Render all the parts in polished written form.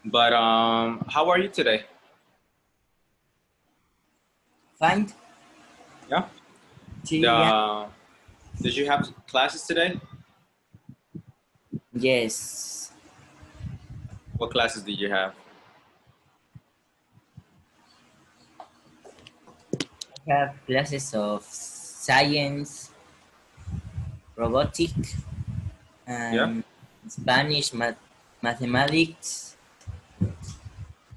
But how are you today? Fine. Yeah. Sí, yeah. The, did you have classes today? Yes. What classes did you have? I have classes of science, robotic, Yeah. and Spanish, mathematics,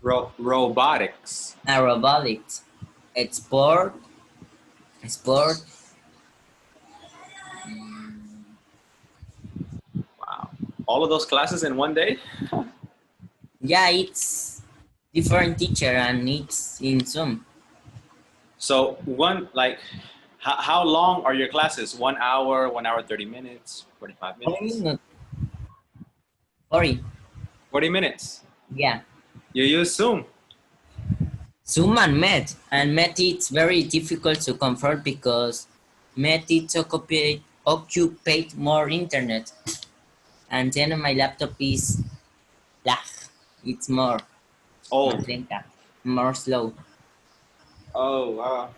Robotics. and robotics, sport, sport. Wow. All of those classes in one day? Yeah, it's different teacher and it's in Zoom. So how long are your classes? 1 hour, 1 hour, 30 minutes, 45 40 minutes? minutes. 40. 40 minutes. Yeah. You use Zoom. Zoom and Met. And Met it's very difficult to convert because Met it's occupied more internet. And then my laptop is lag. It's more Old. más lenta, more slow. Oh, wow.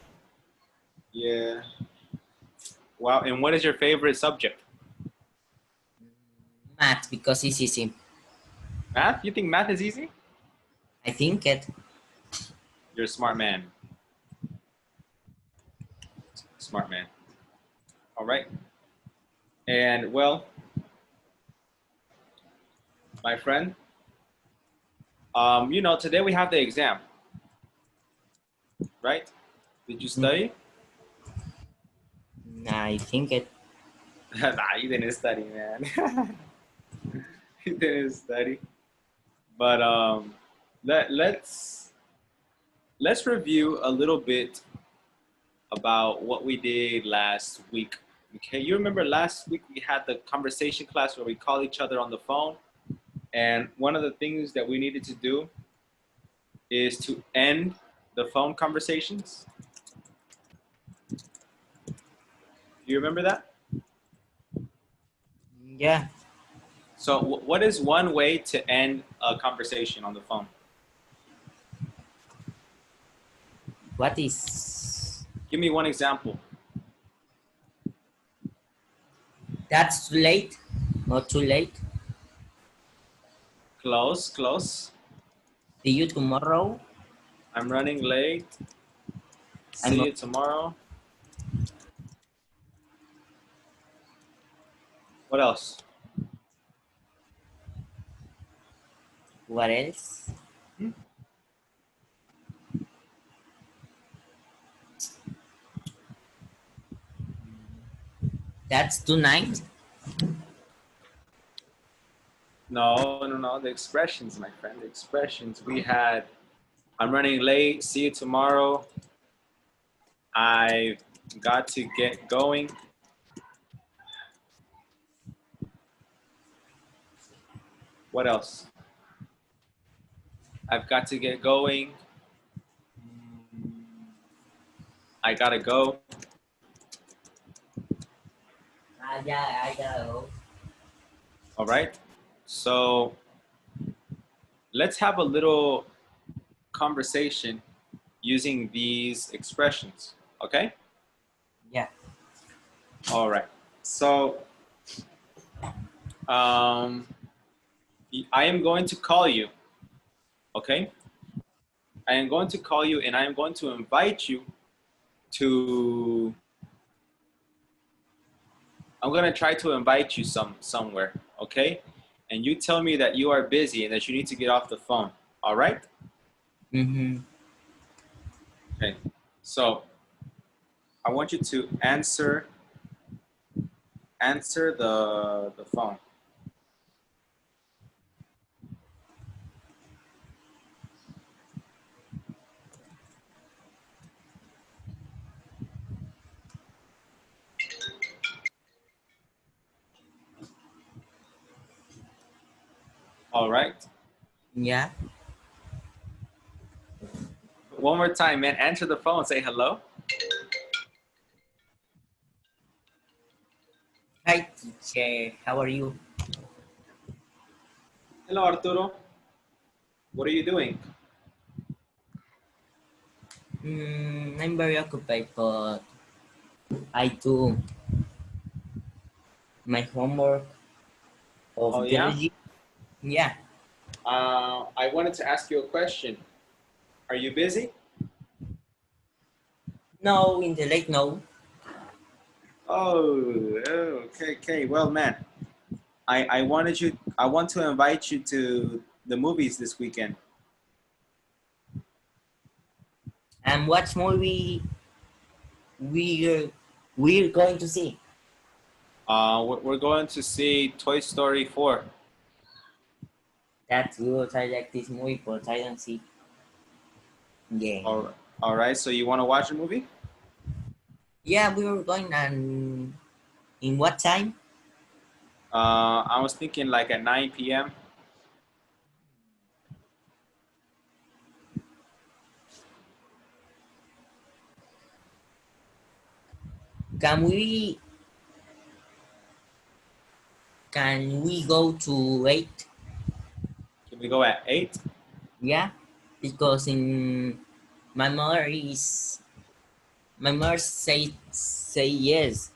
Yeah. Wow. And what is your favorite subject? Math because it's easy. Math? You think math is easy? I think it. You're a smart man. Smart man. All right. And well, my friend, today we have the exam, right? Did you study? I think it. Nah, you didn't study, man. You didn't study. But let's review a little bit about what we did last week. Okay, you remember last week we had the conversation class where we call each other on the phone, and one of the things that we needed to do is to end the phone conversations. Do you remember that? Yeah. So, what is one way to end a conversation on the phone? What is? Give me one example. That's too late. Not too late. Close, close. See you tomorrow. I'm running late. I'm. See you tomorrow. What else? What else? Hmm? That's tonight. No, no, no. The expressions, my friend. The expressions. We had, I'm running late. See you tomorrow. I got to get going. What else? I've got to get going. I gotta go. Yeah, I gotta go. All right. So let's have a little conversation using these expressions. Okay. Yeah. All right. So um, I am going to call you. Okay. I am going to call you, and I am going to invite you to. I'm gonna try to invite you somewhere. Okay. And you tell me that you are busy and that you need to get off the phone. All right. Mm-hmm. Okay. So I want you to answer the phone. All right. Yeah. One more time, man. Answer the phone. Say hello. Hi, teacher. How are you? Hello, Arturo. What are you doing? I'm very occupied, but I do my homework Oh, of yeah? biology. Yeah. I wanted to ask you a question. Are you busy? No, in the late no. Okay, okay. Well, man, I want to invite you to the movies this weekend. And what movie we we're going to see? We're going to see Toy Story 4. That's good. I like this movie, but I don't see. Yeah. All right. So you want to watch a movie? Yeah, we were going and in what time? I was thinking like at 9 p.m. Can we can we go to 8? Can we go at 8? Yeah, because in my mother is my mother say yes,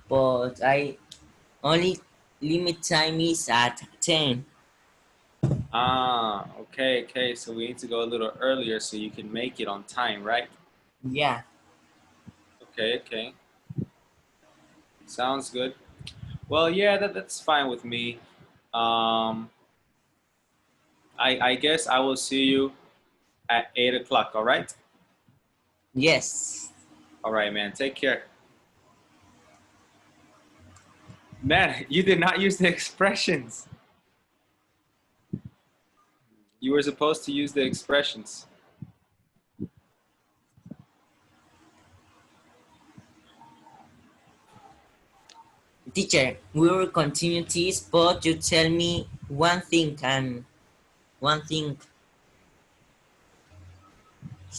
but I only limit time is at 10. Ah, okay, okay. So we need to go a little earlier so you can make it on time, right? Yeah. Okay, okay. Sounds good. Well, yeah, that's fine with me. Um, I guess I will see you at 8 o'clock. All right. Yes. All right, man. Take care. Man, you did not use the expressions. You were supposed to use the expressions. Teacher, we will continue this, but you tell me one thing and one thing.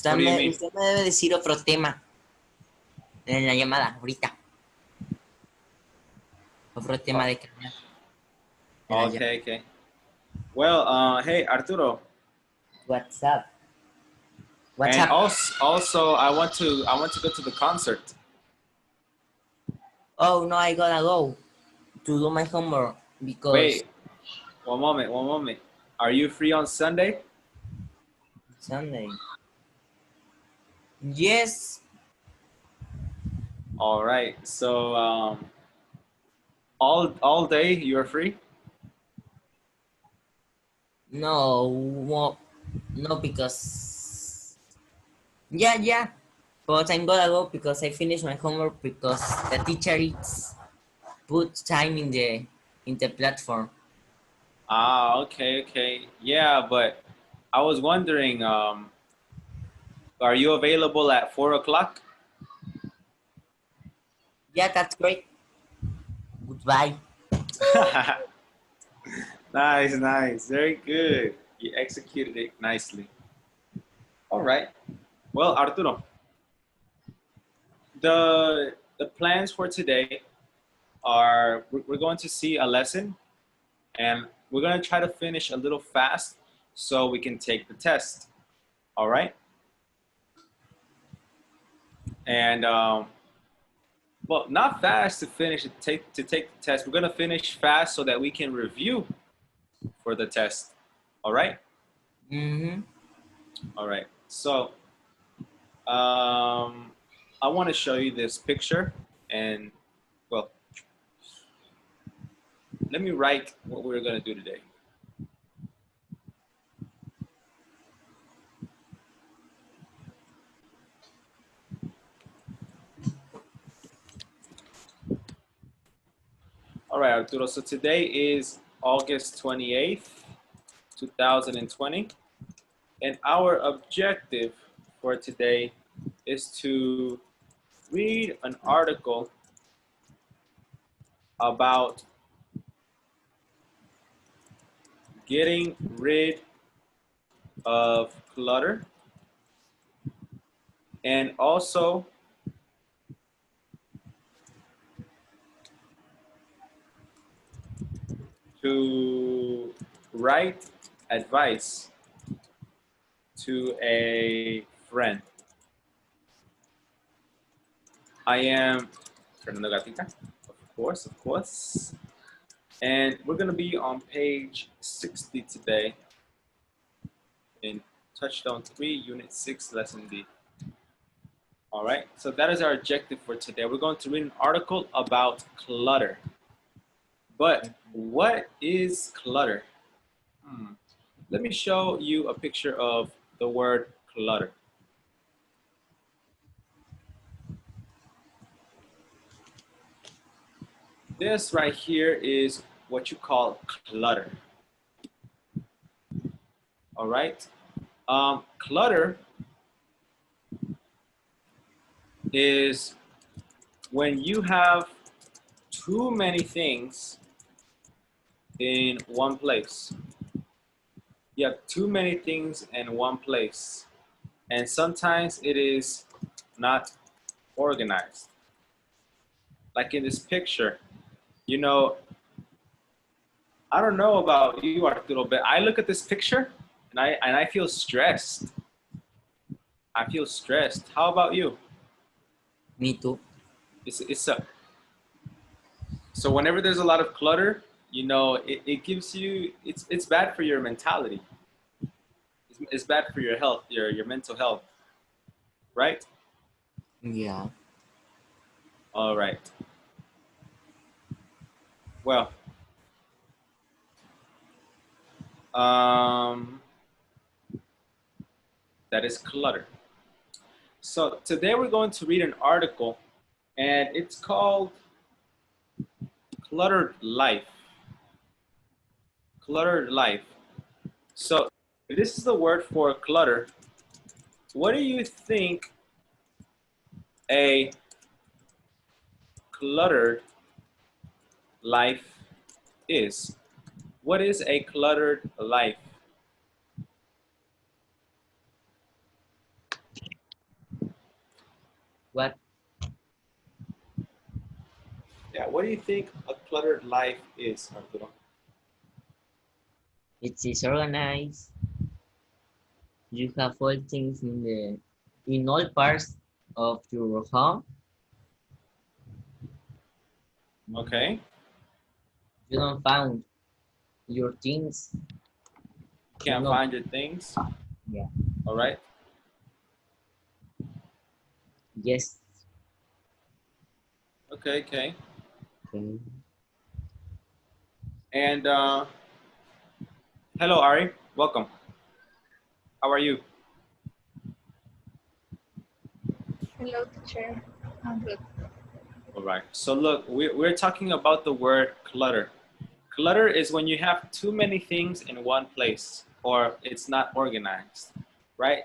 What do you mean? Usted me debe decir otro tema en la llamada, ahorita. Otro tema Oh, de que hablar en la llamada. okay, okay. Well, hey Arturo, What's up? What's and up? also I want to go to the concert. Oh no, I gotta go to do my homework because Wait, one moment, one moment. Are you free on Sunday? Sunday. Yes. All right. So all day you're free. No. No, because yeah. But I'm gonna go because I finished my homework because the teacher is put time in the platform. Ah, okay, okay. Yeah, but I was wondering, are you available at 4 o'clock? Yeah, that's great. Goodbye. Nice, nice. Very good. You executed it nicely. All right. Well, Arturo, the plans for today are we're going to see a lesson and we're going to try to finish a little fast so we can take the test. All right? And well, not fast to finish to take the test. We're going to finish fast so that we can review for the test. All right? Mm-hmm. All right. So, um I want to show you this picture and well, let me write what we're going to do today. All right, Arturo. So today is August 28th, 2020. And our objective for today is to read an article about getting rid of clutter and also to write advice to a friend. I am Fernando Gatica, of course, of course. And we're going to be on page 60 today in Touchstone 3, Unit 6, Lesson D. All right, so that is our objective for today. We're going to read an article about clutter. But what is clutter? Let me show you a picture of the word clutter. This right here is what you call clutter. All right. Clutter is when you have too many things in one place. You have too many things in one place. And sometimes it is not organized. Like in this picture, you know, I don't know about you, Arturo, but I look at this picture and I feel stressed. I feel stressed. How about you? Me too. So whenever there's a lot of clutter, you know, it gives you, it's bad for your mentality. It's bad for your health, your mental health, right? Yeah. All right. Well, um, that is clutter. So today we're going to read an article, and it's called Cluttered Life. Cluttered Life. So if this is the word for clutter, what do you think a cluttered life is? What is a cluttered life? What? Yeah, what do you think a cluttered life is, Arturo? It's disorganized. You have all things in all parts of your home. Okay. You don't find your things. You Can't know. find your things. Yeah. All right. Yes. Okay, okay. Okay. And hello, Ari. Welcome. How are you? Hello, teacher. I'm good. All right. So look, we're talking about the word clutter. Clutter is when you have too many things in one place or it's not organized, right?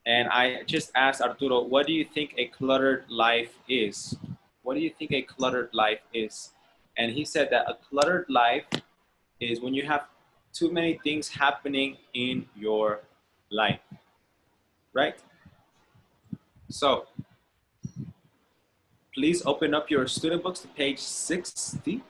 And I just asked Arturo, what do you think a cluttered life is? What do you think a cluttered life is? And he said that a cluttered life is when you have too many things happening in your life, right? So please open up your student books to page 60.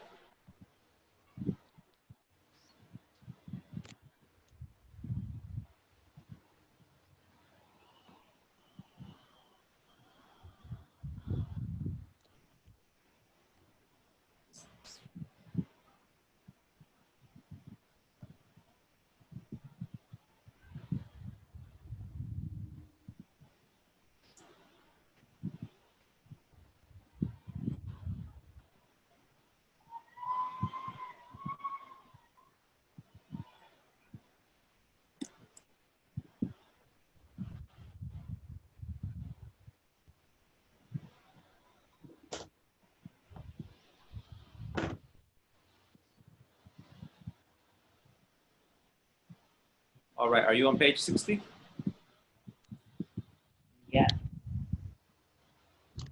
All right, are you on page 60? Yeah.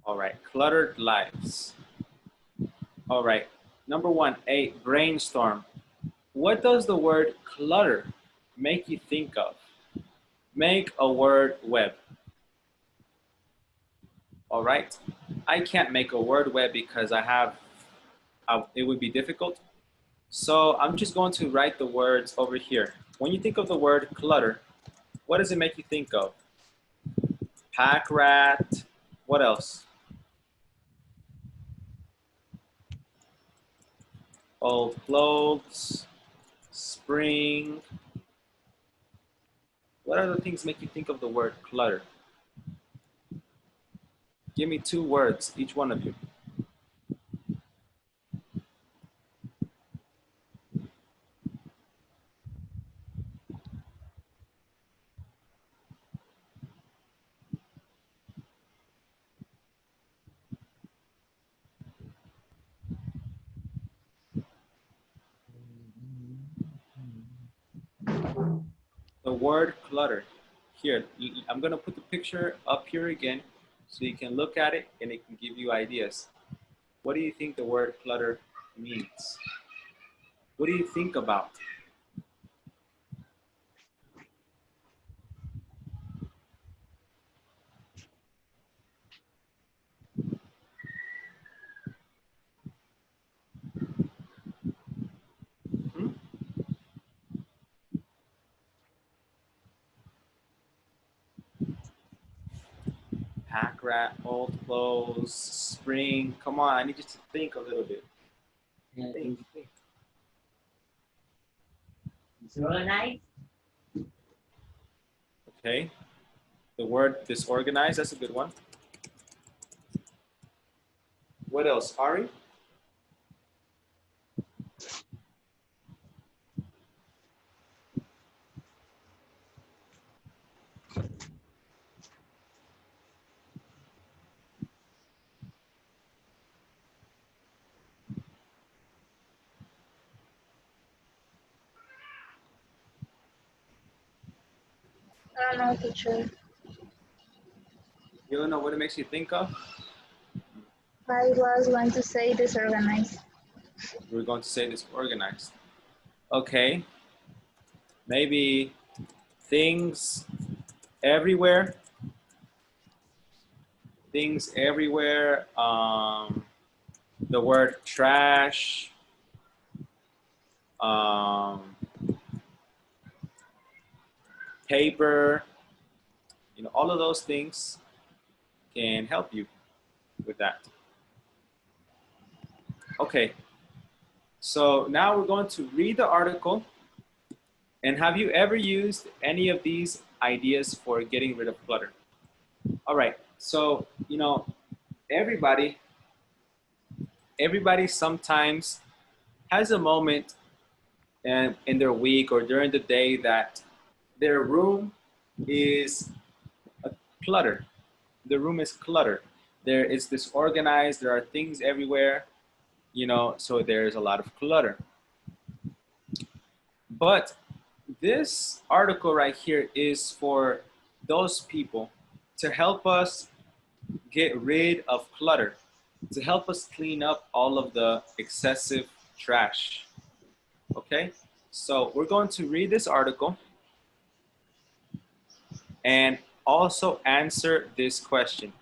All right, cluttered lives. All right, number one, a brainstorm. What does the word clutter make you think of? Make a word web. All right, I can't make a word web because it would be difficult. So I'm just going to write the words over here. When you think of the word clutter, What does it make you think of? Pack rat. What else? Old clothes. Spring. What other things make you think of the word clutter? Give me 2 words, each one of you. The word clutter. Here, I'm going to put the picture up here again so you can look at it and it can give you ideas. What do you think the word clutter means? What do you think about? Hmm? Pack rat, old clothes, spring. Come on, I need you to think a little bit. Think, think. Disorganized? Okay. The word disorganized, that's a good one. What else, Ari? I don't know, teacher. You don't know what it makes you think of? I was going to say disorganized. We're going to say disorganized. Okay. Maybe things everywhere. Things everywhere. The word trash. Um, paper. You know, all of those things can help you with that. Okay. So now we're going to read the article. And have you ever used any of these ideas for getting rid of clutter? All right. So, you know, everybody sometimes has a moment in their week or during the day that their room is a clutter. The room is cluttered. There is disorganized. There are things everywhere, you know, so there's a lot of clutter. But this article right here is for those people to help us get rid of clutter, to help us clean up all of the excessive trash. Okay, so we're going to read this article and also answer this question.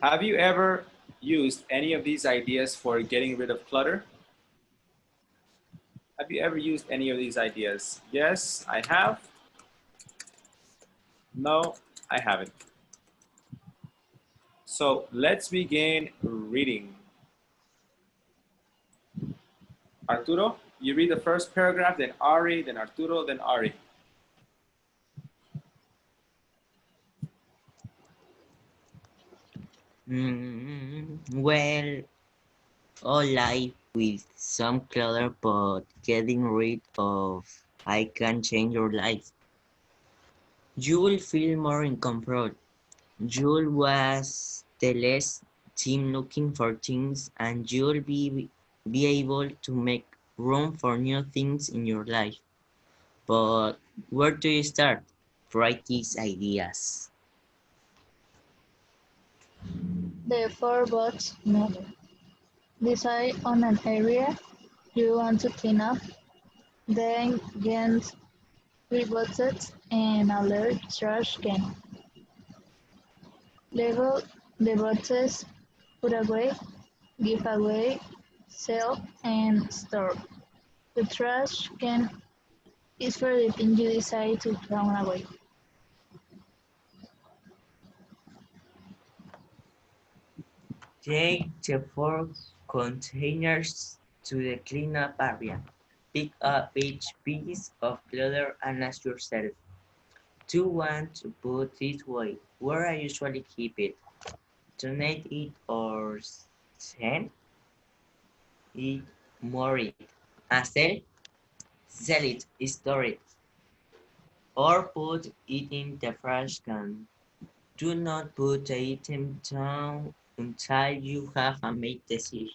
Have you ever used any of these ideas for getting rid of clutter? Have you ever used any of these ideas? Yes, I have. No, I haven't. So let's begin reading. Arturo, you read the first paragraph, then Ari, then Arturo, then Ari. Well, all life with some clutter, but getting rid of I can change your life. You will feel more in control. You'll was the less team looking for things, and you'll be able to make room for new things in your life. But where do you start? Write these ideas. The 4 box model. Decide on an area you want to clean up, then get 3 boxes and a large trash can. Label the boxes, put away, give away, sell, and store. The trash can is for the thing you decide to throw away. Take the 4 containers to the cleanup area. Pick up each piece of clutter and ask yourself, do you want to put this away where I usually keep it? Donate it or send it, more it. Sell it, store it, or put it in the trash can. Do not put the item down until you have a made decision.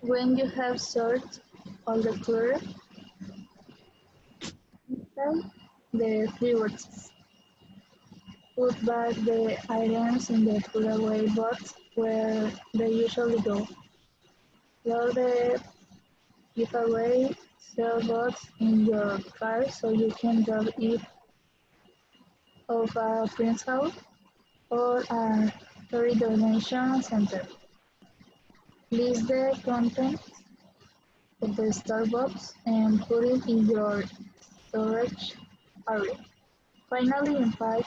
When you have sorted all the clutter, try the 3 words. Put back the items in the put away box where they usually go. Load the giveaway sale box in your car so you can drop it off a friend's house or a charity donation center. List the contents of the Starbucks and put it in your storage area. Finally, invite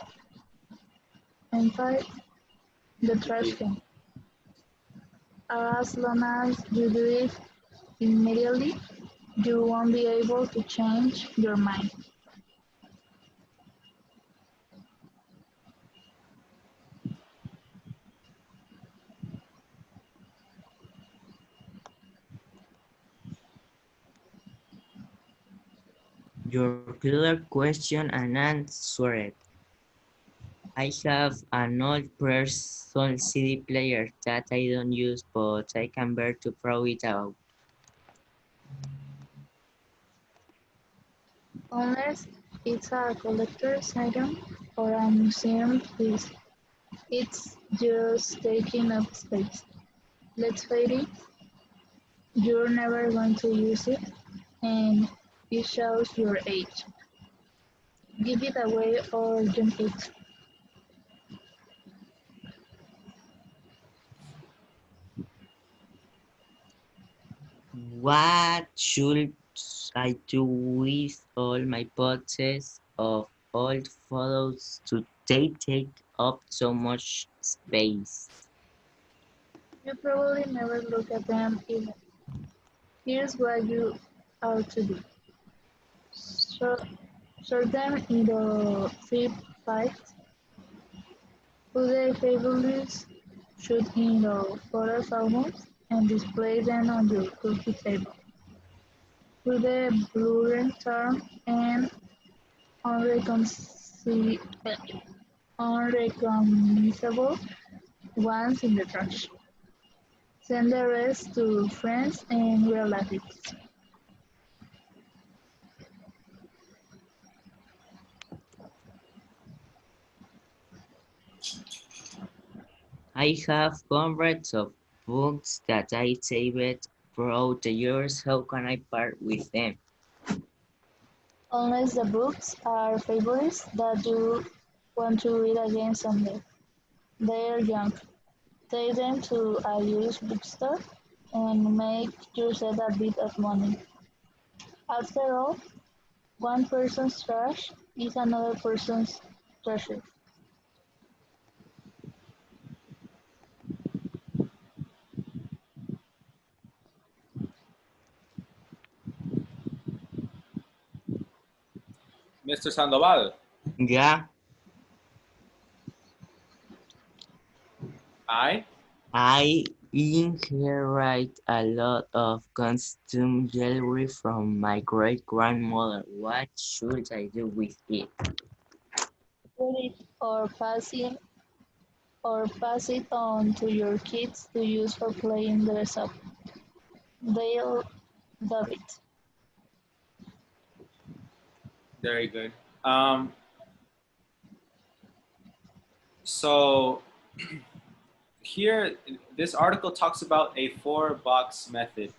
the trash can. As long as you do it immediately, you won't be able to change your mind. Your clear question and answer. I have an old person CD player that I don't use, but I can bear to throw it out. Unless it's a collector's item or a museum piece, it's just taking up space. Let's face it, you're never going to use it, and it shows your age. Give it away or junk it. What should I do with all my boxes of old photos to they take up so much space? You probably never look at them either. Here's what you ought to do. Sort, sort them into 3 piles. Put the favorites shoot into photos albums and display them on your cookie table. Put the blurred term and unrecognizable ones in the trash. Send the rest to friends and relatives. I have hundreds of books that I saved throughout the years. How can I part with them? Unless the books are favorites that you want to read again someday. They are junk. Take them to a used bookstore and make yourself a bit of money. After all, one person's trash is another person's treasure. Mr. Sandoval, Yeah, I I inherit a lot of costume jewelry from my great grandmother. What should I do with it? Put it or pass it on to your kids to use for playing dress up. They'll love it. very good. Um, so here, this article talks about a 4 box method.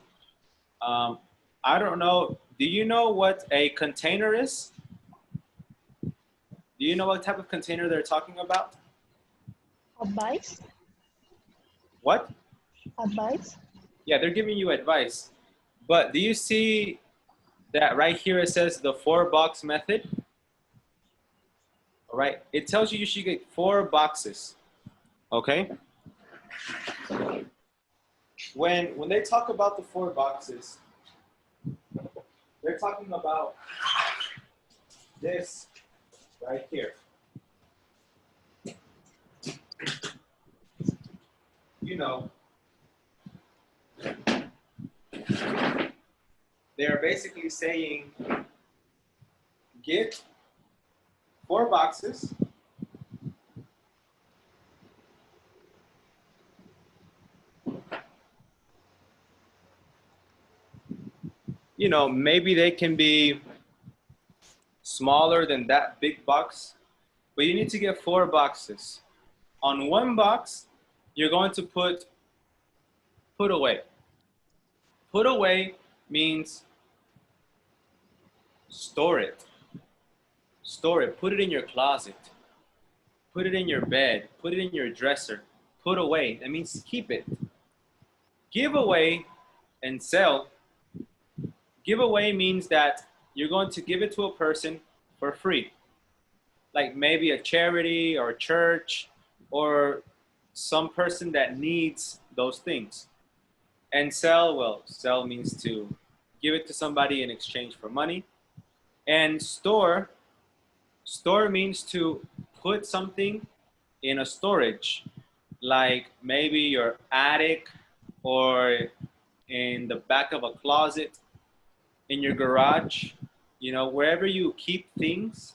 Um, I don't know. Do you know what a container is? Do you know what type of container they're talking about? Advice? What? Advice? Yeah, they're giving you advice. But do you see that right here it says the 4-box method? All right, it tells you should get 4 boxes. Okay? When they talk about the 4 boxes, they're talking about this right here. You know, they're basically saying get 4 boxes. You know, maybe they can be smaller than that big box, but you need to get 4 boxes. On one box, you're going to put away. Put away means store it. Store it. Put it in your closet. Put it in your bed. Put it in your dresser. Put away. That means keep it. Give away and sell. Give away means that you're going to give it to a person for free. Like maybe a charity or a church or some person that needs those things. And sell, well, sell means to give it to somebody in exchange for money. And store means to put something in a storage, like maybe your attic or in the back of a closet, in your garage, you know, wherever you keep things,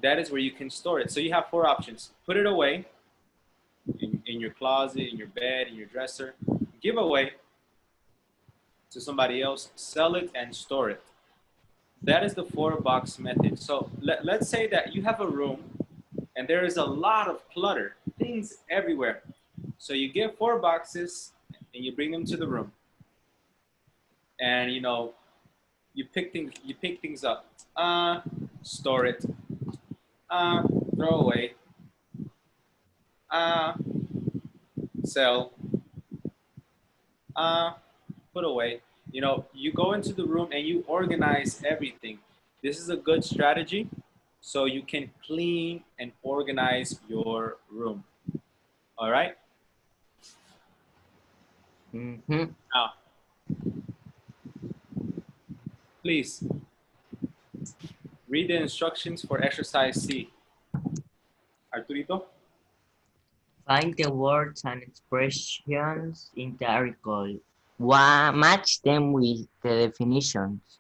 that is where you can store it. So you have 4 options. Put it away in your closet, in your bed, in your dresser. Give away to somebody else, sell it, and store it. That is the 4-box method. So let's say that you have a room and there is a lot of clutter, things everywhere. So you get 4 boxes and you bring them to the room. And you know, you pick things up. Store it. Throw away. Sell. Put away. You know, you go into the room and you organize everything. This is a good strategy so you can clean and organize your room. All right? Mm-hmm. Now, please read the instructions for exercise C. Arturito? Find the words and expressions in the article. Match them with the definitions.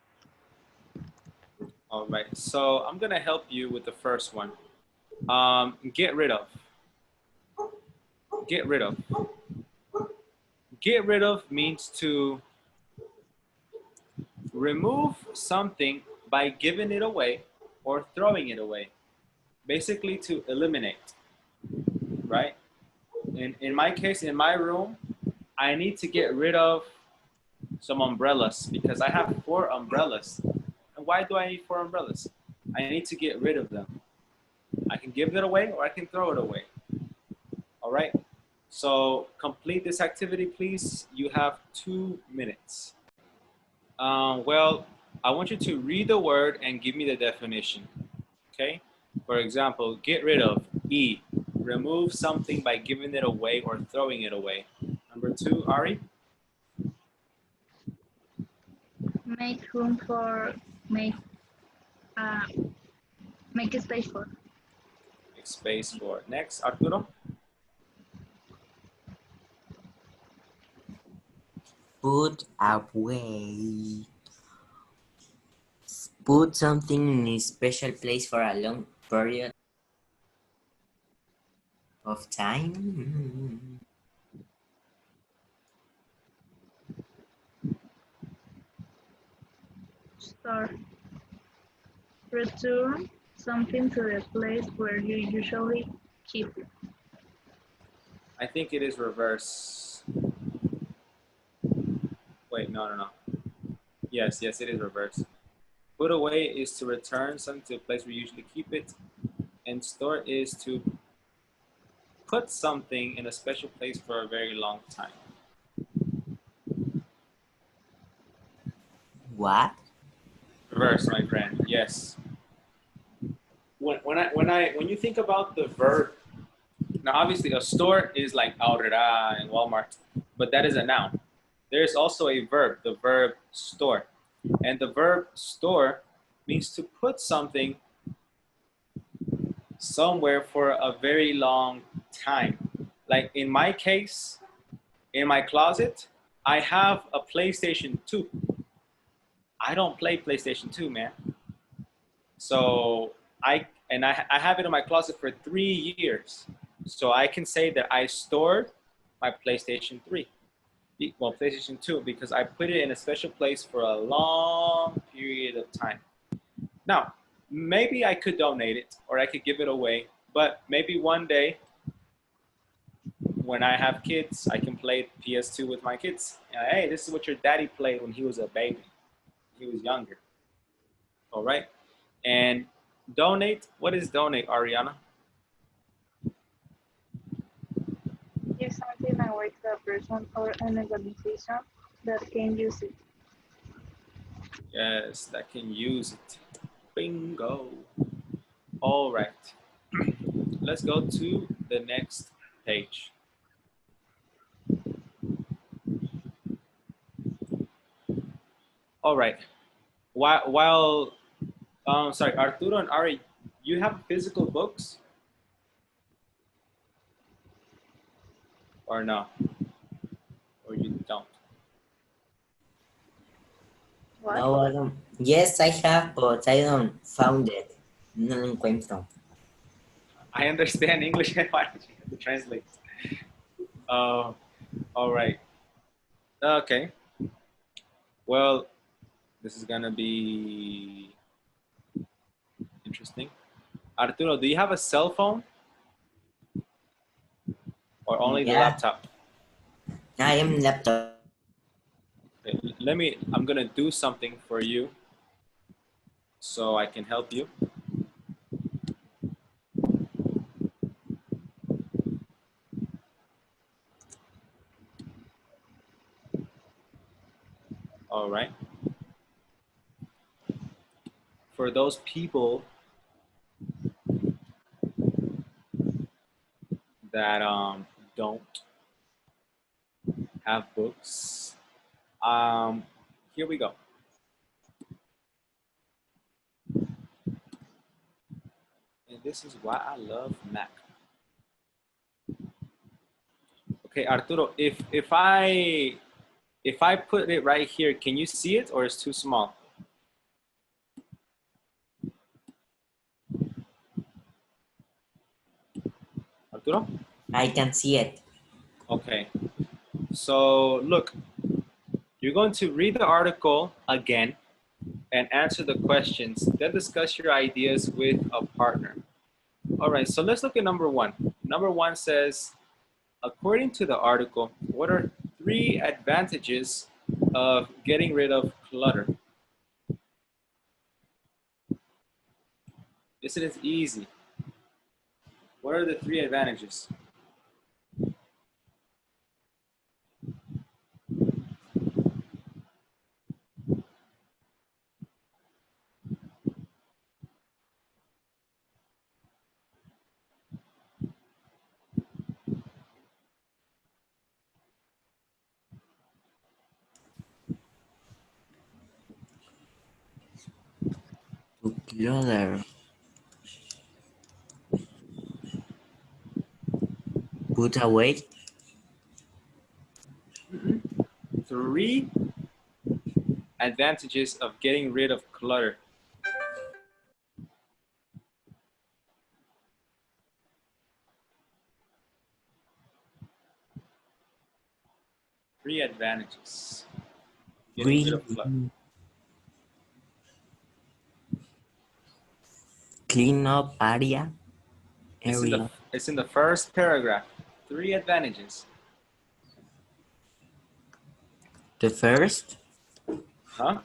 All right, so I'm gonna help you with the first one. Get rid of. Get rid of. Get rid of means to remove something by giving it away or throwing it away. Basically to eliminate, right? In my case, in my room, I need to get rid of some umbrellas because I have 4 umbrellas. And why do I need 4 umbrellas? I need to get rid of them. I can give it away or I can throw it away. All right? So complete this activity, please. You have 2 minutes. Well, I want you to read the word and give me the definition. Okay? For example, get rid of, E. Remove something by giving it away or throwing it away. Number 2, Ari? Make room for, make, uh, make a space for. Make space for. Next, Arturo? Put away. Put something in a special place for a long period of time. Store. Return something to the place where you usually keep it. I think it is reverse. Wait, no. Yes, it is reverse. Put away is to return something to a place where you usually keep it. And store is to put something in a special place for a very long time. What? Reverse, my friend. Yes. When you think about the verb, now obviously a store is like ahorrará and Walmart, but that is a noun. There is also a verb, the verb store. And the verb store means to put something somewhere for a very long time. Like in my case, in my closet, I have a PlayStation 2. I don't play PlayStation 2, man. So I have it in my closet for 3 years. So I can say that I stored my PlayStation 3. Well, PlayStation 2, because I put it in a special place for a long period of time. Now, maybe I could donate it or I could give it away, but maybe one day when I have kids, I can play PS2 with my kids. Hey, this is what your daddy played when he was a baby. He was younger. All right. And donate. What is donate, Ariana? Give something away to a person or an organization that can use it. Yes, that can use it. Bingo. All right. Let's go to the next page. All right. While sorry, Arturo and Ari, you have physical books or no? Or you don't? What? No, I don't. Yes, I have, but I don't found it. No lo encuentro. I understand English. Why don't you have to translate? Uh, all right. Okay. Well, this is gonna be interesting. Arturo, do you have a cell phone or only the Yeah, laptop? I am laptop. Okay, let me. I'm gonna do something for you so I can help you. All right. For those people that don't have books, um, here we go. And this is why I love Mac. Okay, Arturo, if I put it right here, can you see it or it's too small? Arturo? I can see it. Okay. So look, you're going to read the article again and answer the questions, then discuss your ideas with a partner. All right, so let's look at number one. Number one says, according to the article, what are 3 advantages of getting rid of clutter? This is easy. What are the 3 advantages? To clutter. Put away. 3 advantages of getting rid of clutter. 3 advantages. Getting rid Read. of clutter. Clean up area. It's in the Area. it's in the first paragraph. 3 advantages. The first. Huh?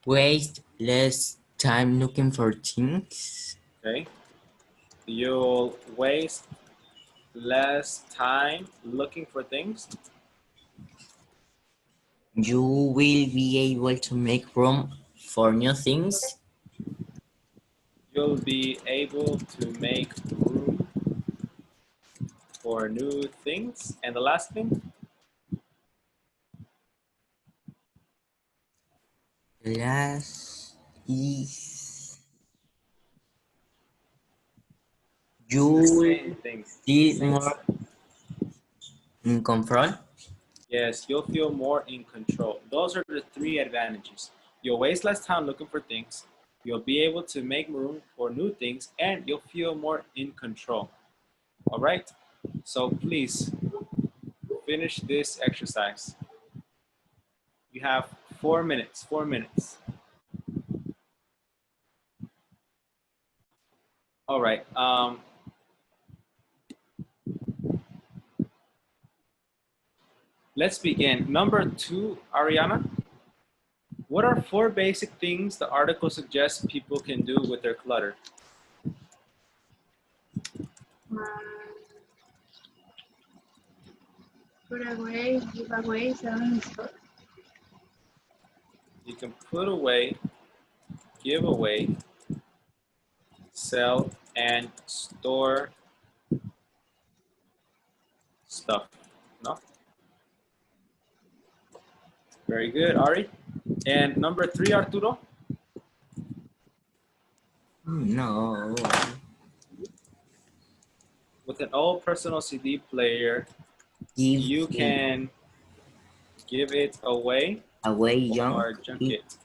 Waste less time looking for things. Okay. You'll waste less time looking for things. You will be able to make room for new things. You'll be able to make room for new things. And the last thing, Last is the you same things. feel Same more stuff. in control. Yes, you'll feel more in control. Those are the three advantages. You'll waste less time looking for things. You'll be able to make room for new things, and you'll feel more in control. All right? So please finish this exercise. You have 4 minutes. 4 minutes. All right. Let's begin. Number 2, Ariana. What are 4 basic things the article suggests people can do with their clutter? Um, put away, give away, selling stuff. You can put away, give away, sell, and store stuff. No? Very good, Ari. And number 3, Arturo. No. With an old personal CD player, Give you it can give it away away or junk. junk it.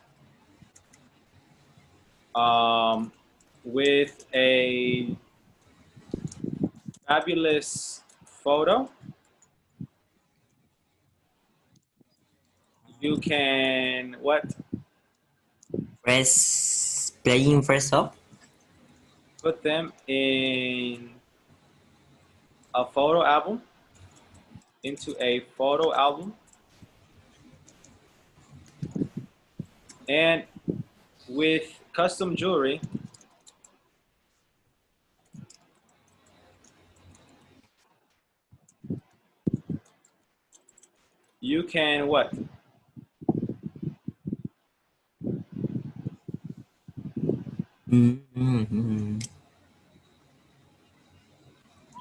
With a fabulous photo, you can what? Press playing first up. Put them in a photo album, into a photo album, and with custom jewelry, you can what? Mm-hmm.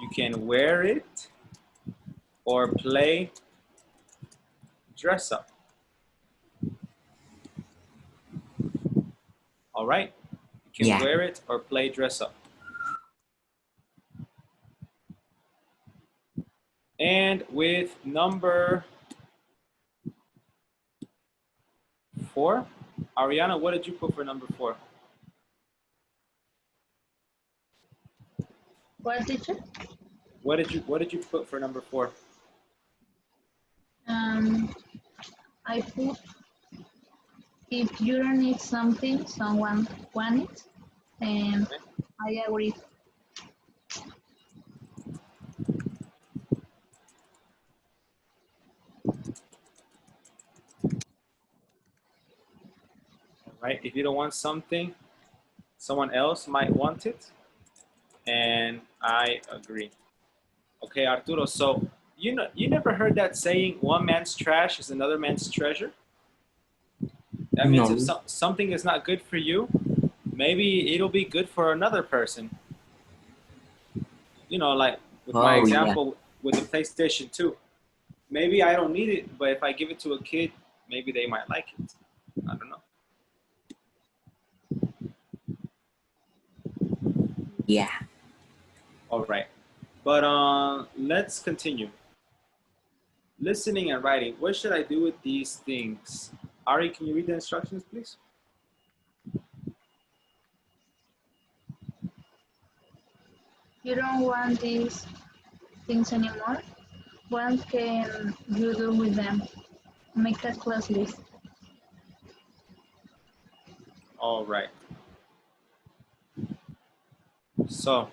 You can wear it or play dress up. All right? You can Yeah. wear it or play dress up. And with number 4, Ariana, what did you put for number 4? What teacher? What did you put for number 4? Um, I put if you don't need something, someone want it, and Okay. I agree. All right. If you don't want something, someone else might want it, and I agree. Okay, Arturo. So you never heard that saying, "One man's trash is another man's treasure." That means if No. something is not good for you, maybe it'll be good for another person. Like with my Oh yeah. example with the PlayStation 2. Maybe I don't need it, but if I give it to a kid, maybe they might like it. I don't know. Yeah. All right. But let's continue. Listening and writing. What should I do with these things? Ari, can you read the instructions, please? You don't want these things anymore. What can you do with them? Make a class list. All right. So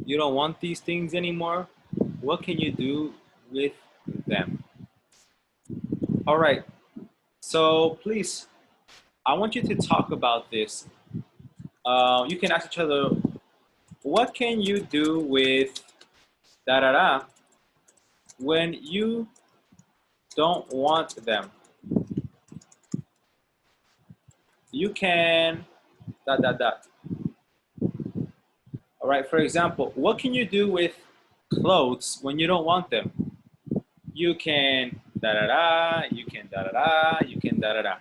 you don't want these things anymore. What can you do with them? All right. So please, I want you to talk about this. You can ask each other, what can you do with da da da when you don't want them? You can dot dot dot. All right. For example, what can you do with clothes when you don't want them? You can da da da. You can da da da. You can da da da.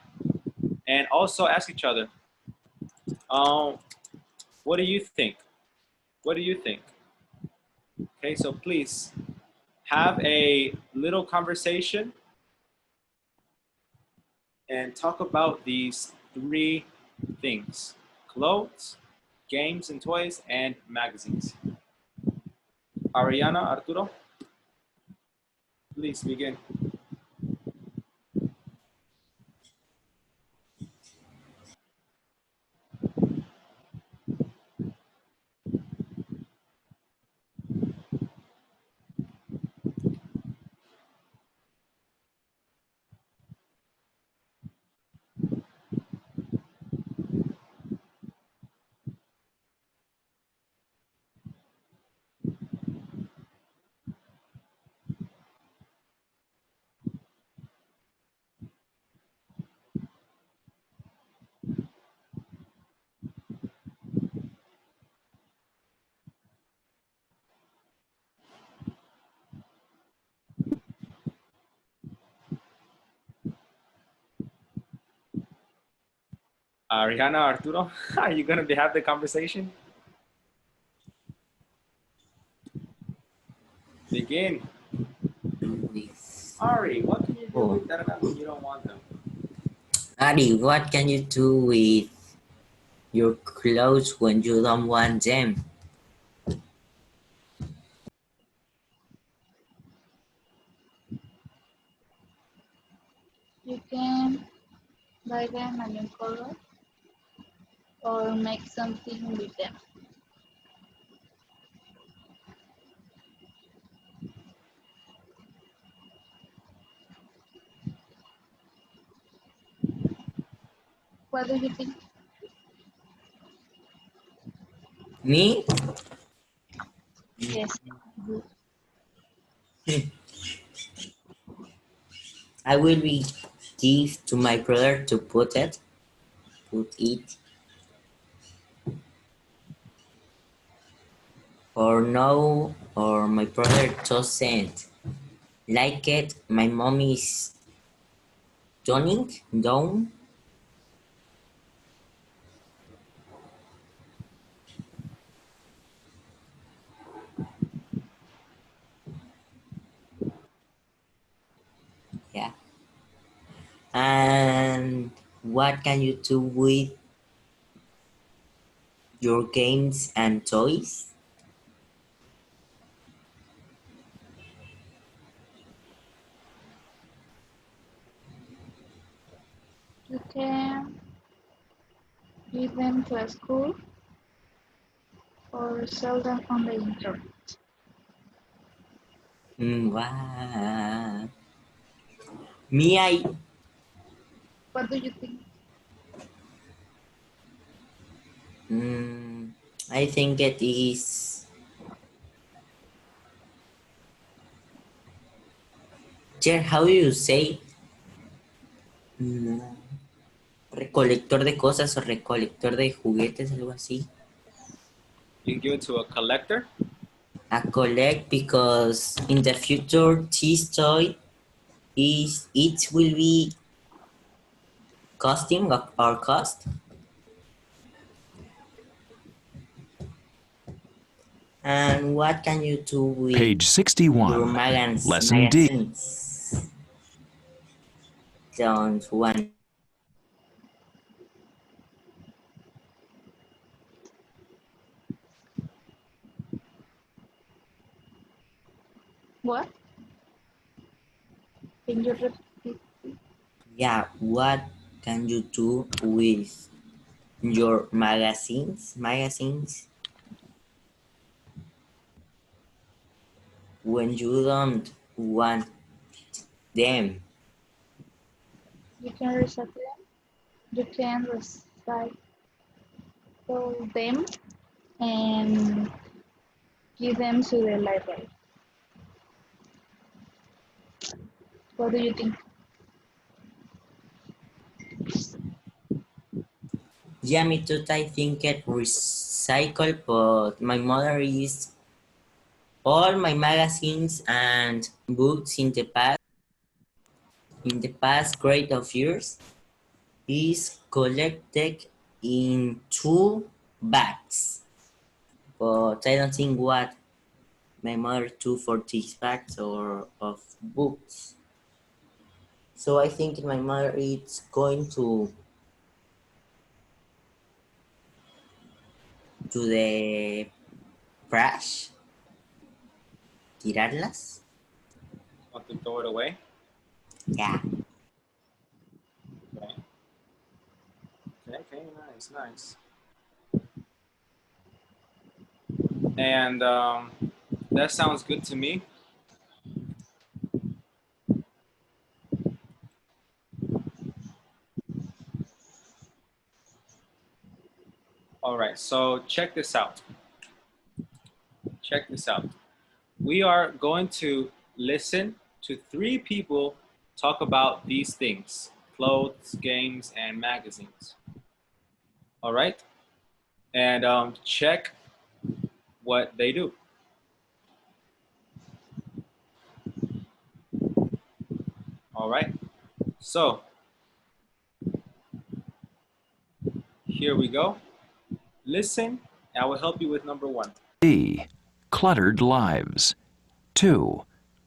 And also ask each other, um, what do you think? What do you think? Okay, so please have a little conversation and talk about these three things: clothes, games and toys, and magazines. Ariana, Arturo, please begin. Ariana, Arturo, are you going to have the conversation? Begin. With Ari, what can you do with that when you don't want them? Ari, what can you do with your clothes when you don't want them? You can buy them a new color or make something with them. What do you think? Me? Yes. I will be give to my brother to put it, or no, or my brother doesn't like it. My mom is toning down. Yeah. And what can you do with your games and toys? You can give them to a school or sell them on the internet. What? Me, What do you think? mm, I think it is. Jer, how do you say? Mm, recolector de cosas o recolector de juguetes, algo así. You can give it to a collector. A collect because in the future this toy is it will be costing or cost. And what can you do with Page your 61, Lesson D. magazines? Don't want. What? Can you repeat? Yeah, what can you do with your magazines when you don't want them? You can recycle them. You can recycle them and give them to the library. What do you think? Yeah, me too. I think it recycle, but my mother is all my magazines and books in the past grade of years is collected in 2 bags. But I don't think what my mother do for these bags or of books. So I think my mother is going to the trash, tirarlas. Want to throw it away? Yeah. Okay. Okay, nice, nice. And that sounds good to me. All right, so check this out. Check this out. We are going to listen to 3 people talk about these things: clothes, games, and magazines. All right? And check what they do. All right? So here we go. Listen, and I will help you with number 1. B. Cluttered lives. 2.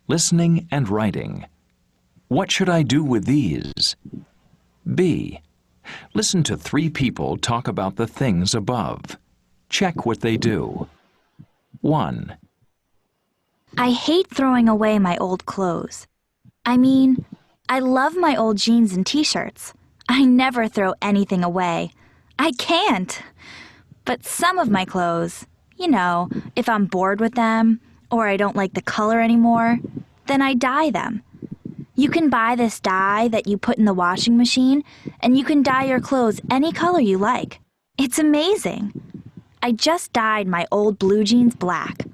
Listening and writing. What should I do with these? B. Listen to 3 people talk about the things above. Check what they do. 1. I hate throwing away my old clothes. I mean, I love my old jeans and t-shirts. I never throw anything away. I can't. But some of my clothes, if I'm bored with them or I don't like the color anymore, then I dye them. You can buy this dye that you put in the washing machine, and you can dye your clothes any color you like. It's amazing. I just dyed my old blue jeans black.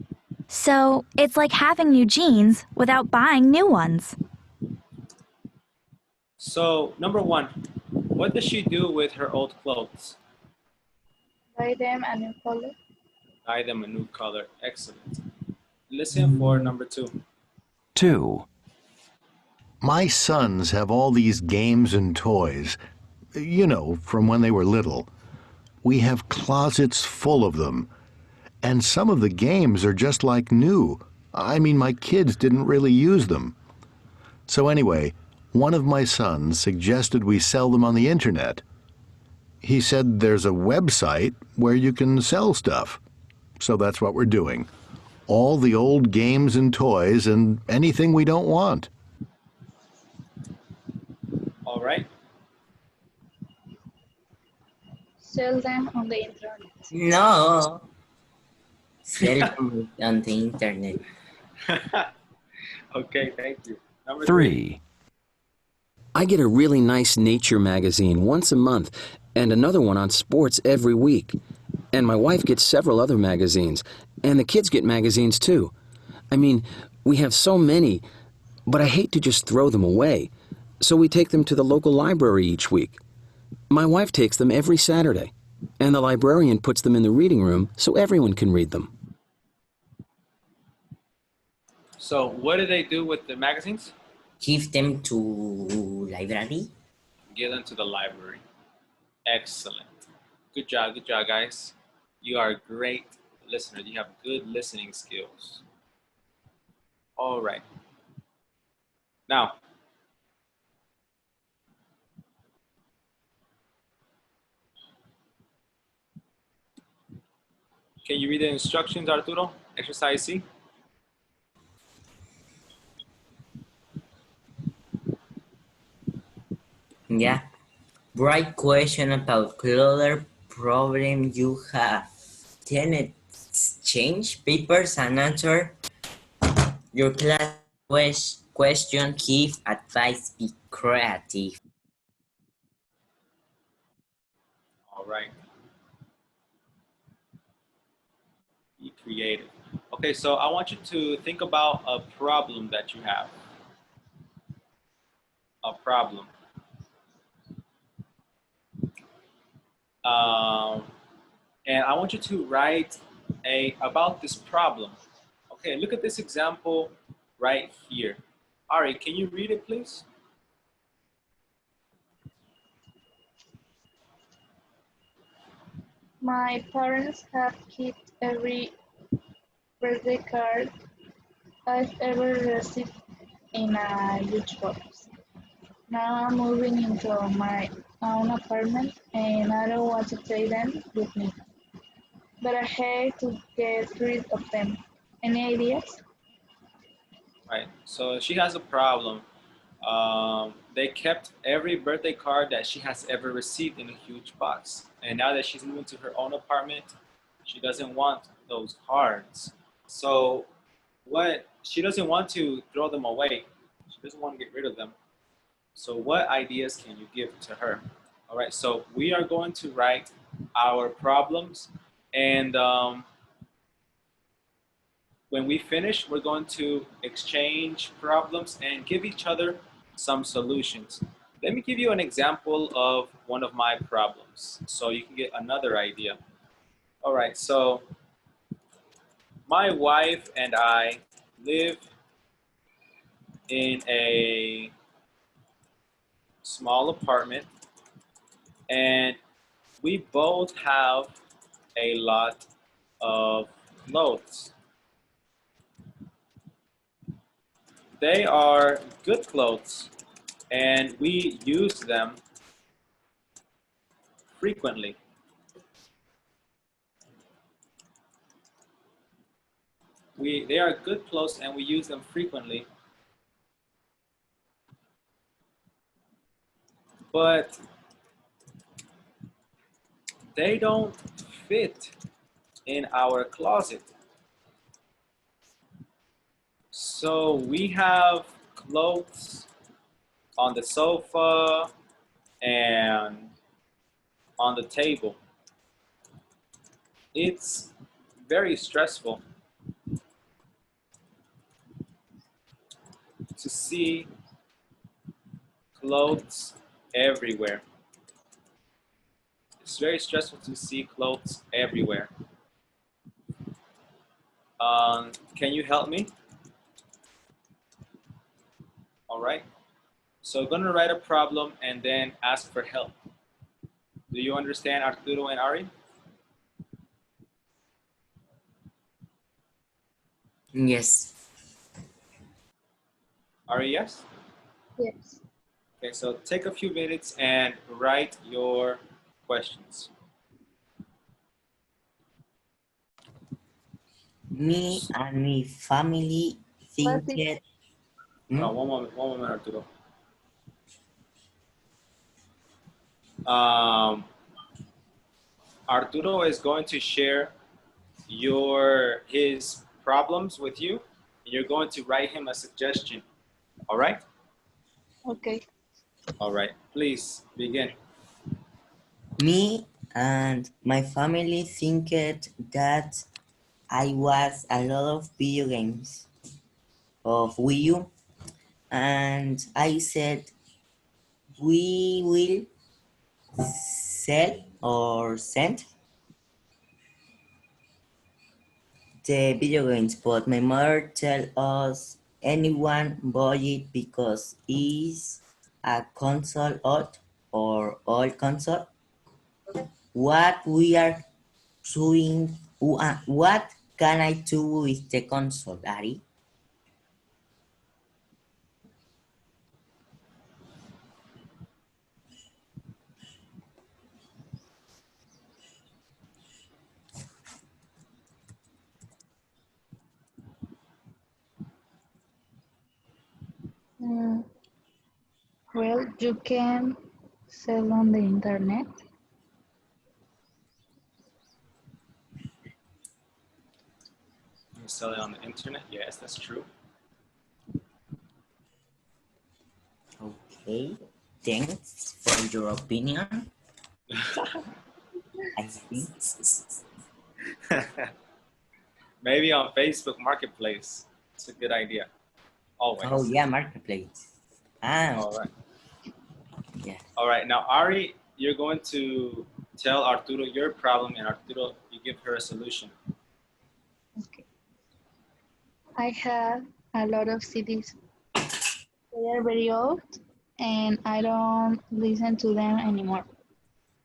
So it's like having new jeans without buying new ones. So, number 1, what does she do with her old clothes? Buy them a new color. Dye them a new color. Excellent. Listen for number 2. 2. My sons have all these games and toys, from when they were little. We have closets full of them. And some of the games are just like new. I mean, my kids didn't really use them. So anyway, one of my sons suggested we sell them on the internet. He said there's a website where you can sell stuff. So that's what we're doing. All the old games and toys and anything we don't want. All right. Sell them on the internet. No. Sell them on the internet. Okay, thank you. Number 3. I get a really nice nature magazine once a month and another one on sports every week. And my wife gets several other magazines, and the kids get magazines too. I mean, we have so many, but I hate to just throw them away. So we take them to the local library each week. My wife takes them every Saturday, and the librarian puts them in the reading room so everyone can read them. So, what do they do with the magazines? Give them to library. Give them to the library. Excellent. Good job, guys. You are a great listener. You have good listening skills. All right. Now, can you read the instructions, Arturo? Exercise C. Yeah. Write question about color problem you have. Then exchange papers and answer your class question. Give advice. Be creative. All right. Be creative. Okay, so I want you to think about a problem that you have. A problem. Um, and I want you to write about this problem. Okay, look at this example right here. Ari, can you read it, please? My parents have kept every birthday card I've ever received in a huge box. Now I'm moving into my own apartment and I don't want to take them with me. But I hate to get rid of them. Any ideas? Right. So she has a problem. They kept every birthday card that she has ever received in a huge box. And now that she's moving to her own apartment, she doesn't want those cards. So what she doesn't want to throw them away. She doesn't want to get rid of them. So what ideas can you give to her? All right. So we are going to write our problems, and when we finish, we're going to exchange problems and give each other some solutions. Let me give you an example of one of my problems so you can get another idea. All right, so my wife and I live in a small apartment, and we both have a lot of clothes. They are good clothes, and we use them frequently. They are good clothes and we use them frequently, but they don't fit in our closet. So we have clothes on the sofa and on the table. It's very stressful to see clothes everywhere. It's very stressful to see clothes everywhere. Can you help me? All right. So I'm gonna write a problem and then ask for help. Do you understand, Arturo and Ari? Yes. Ari, yes? Yes. Okay, so take a few minutes and write your questions. Me and my family What think is it. Oh, one moment, Arturo. Um, Arturo is going to share his problems with you. You're going to write him a suggestion. All right? okay? All right. Please begin. Me and my family think it that I was a lot of video games of Wii U, and I said we will sell or send the video games, but my mother tell us anyone buy it because it's a console old or old console. What we are doing, what can I do with the console, Ari? Mm, well, you can sell on the internet. You sell it on the internet? Yes, that's true. Okay, thanks for your opinion. I think. Maybe on Facebook Marketplace. It's a good idea. Always. Oh yeah, marketplace. Ah, All right. yeah. All right. Now, Ari, you're going to tell Arturo your problem, and Arturo, you give her a solution. Okay. I have a lot of CDs. They are very old and I don't listen to them anymore.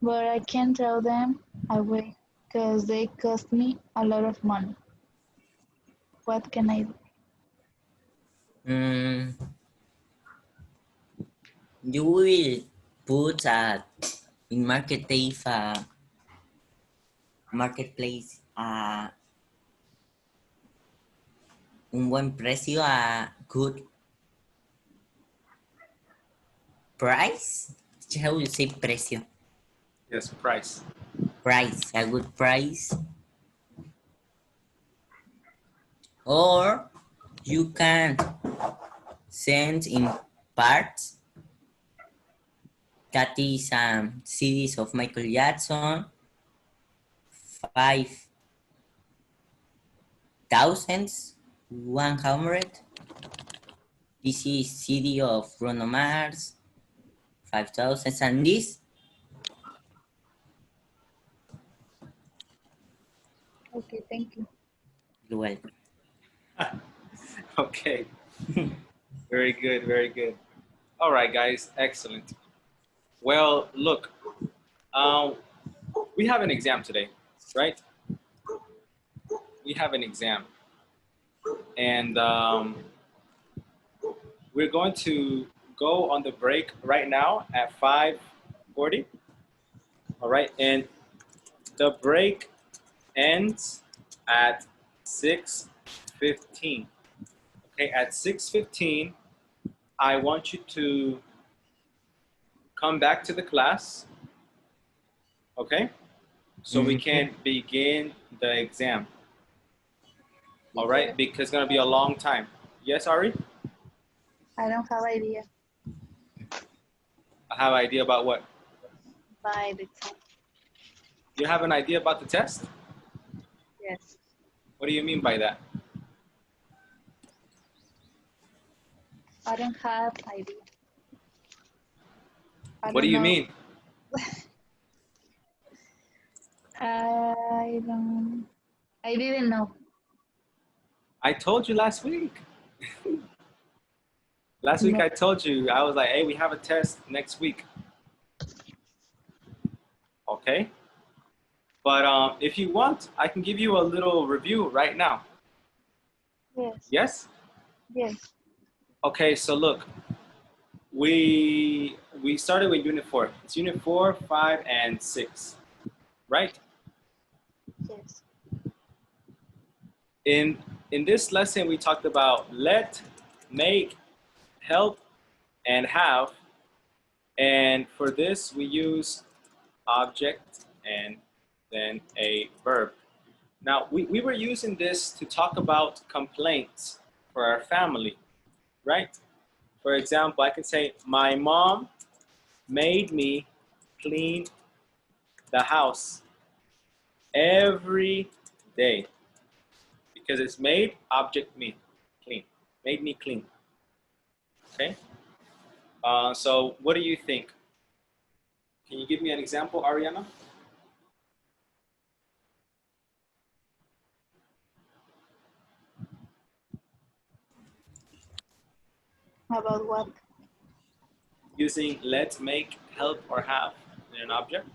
But I can't throw them away because they cost me a lot of money. What can I do? Mm, you will put in marketplace un buen precio, a good price. How you say precio? Yes, price. Price, a good price. Or you can send in parts. That is CDs of Michael Jackson, 5,100. This is CD of Bruno Mars, 5,000, and this. Okay, thank you. You're welcome. Okay. Very good. Very good. All right, guys. Excellent. Well, look, um, we have an exam today, right? We have an exam, and we're going to go on the break right now at 5:40. All right, and the break ends at 6:15. Okay, at 6:15, I want you to come back to the class. Okay, so we can begin the exam. All right, because it's gonna be a long time. Yes, Ari? I don't have idea I have an idea about what? by the time. You have an idea about the test? Yes, What do you mean by that? I don't have idea. I What do don't you know. mean? I didn't know. I told you last week. Last week No. I told you, I was like, hey, we have a test next week. Okay? But if you want, I can give you a little review right now. Yes, Yes? yes, Okay, so look, we started with unit 4. It's unit 4, 5, and 6, right? yes. In this lesson, we talked about let, make, help, and have. And for this, we use object and then a verb. Now, we were using this to talk about complaints for our family, right? For example, I can say, my mom made me clean the house every day. Because it's made, object me, clean. Made me clean, okay? So what do you think? Can you give me an example, Ariana? About what? Using let, make, help, or have in an object?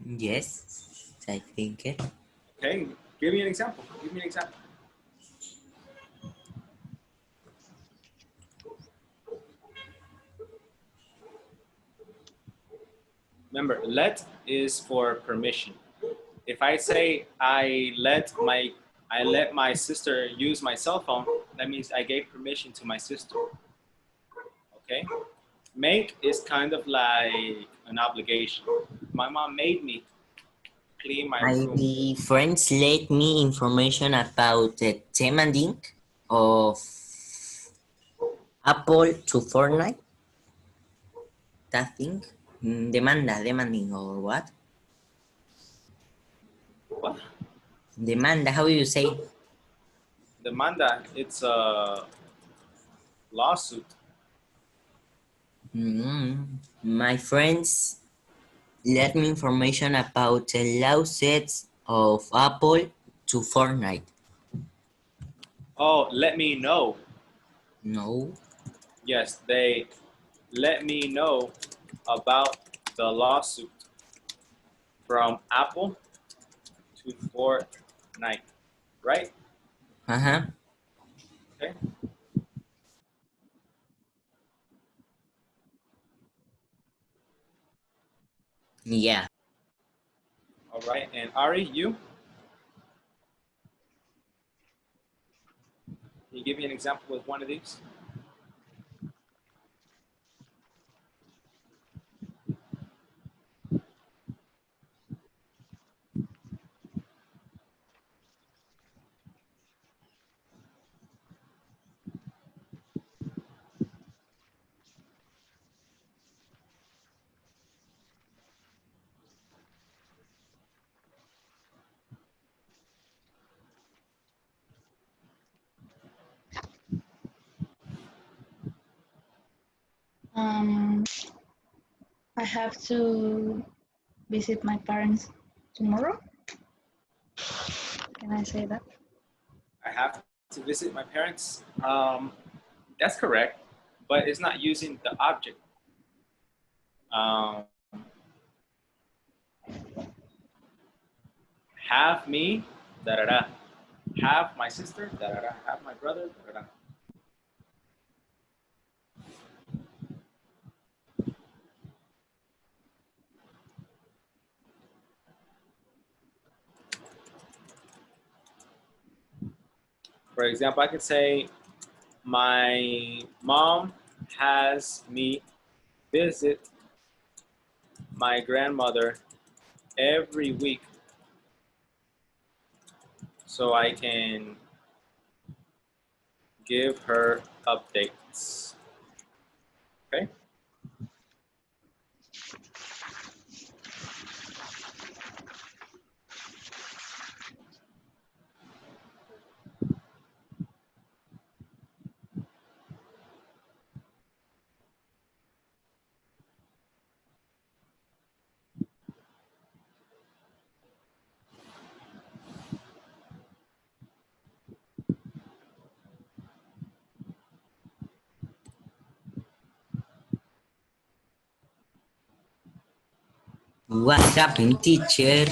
Yes, I think it. Okay, give me an example. Give me an example. Remember, let is for permission. If I say I let my sister use my cell phone, that means I gave permission to my sister. Okay? Make is kind of like an obligation. My mom made me clean my room. My friends let me information about the demanding of Apple to Fortnite. That thing? Demanding or what? What? Demanda, how do you say? Demanda, it's a lawsuit. My friends let me information about the lawsuits of Apple to Fortnite. Oh, let me know. No. Yes, they let me know about the lawsuit from Apple to Fortnite, right? Uh-huh. Okay. Yeah. All right. And Ari, you? Can you give me an example with one of these? Um, I have to visit my parents tomorrow. Can I say that? I have to visit my parents. That's correct, but it's not using the object. Um, have me, da da da. Have my sister, da da da. Have my brother, da da da. For example, I could say, my mom has me visit my grandmother every week so I can give her updates. Okay? What happened, teacher?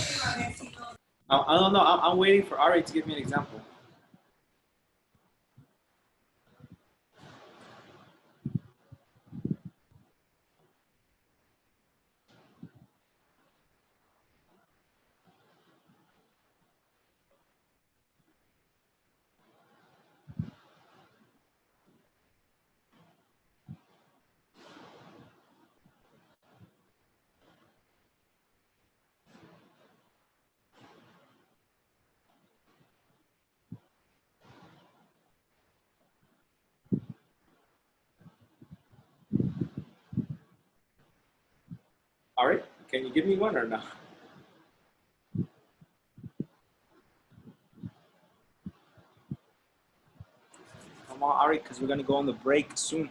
I don't know. I'm waiting for Ari to give me an example. Ari, can you give me one or no? Come on, Ari, because we're gonna go on the break soon.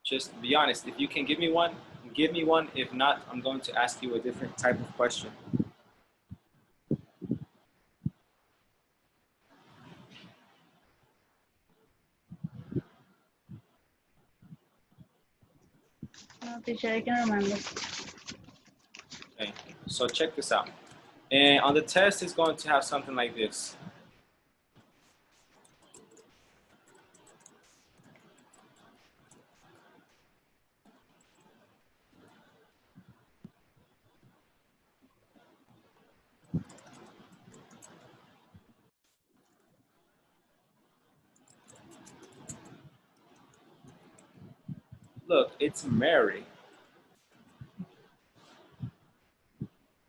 Just be honest. If you can give me one, give me one. If not, I'm going to ask you a different type of question. No, teacher, I can remember. Okay, so check this out. And on the test, it's going to have something like this. Look, it's Mary.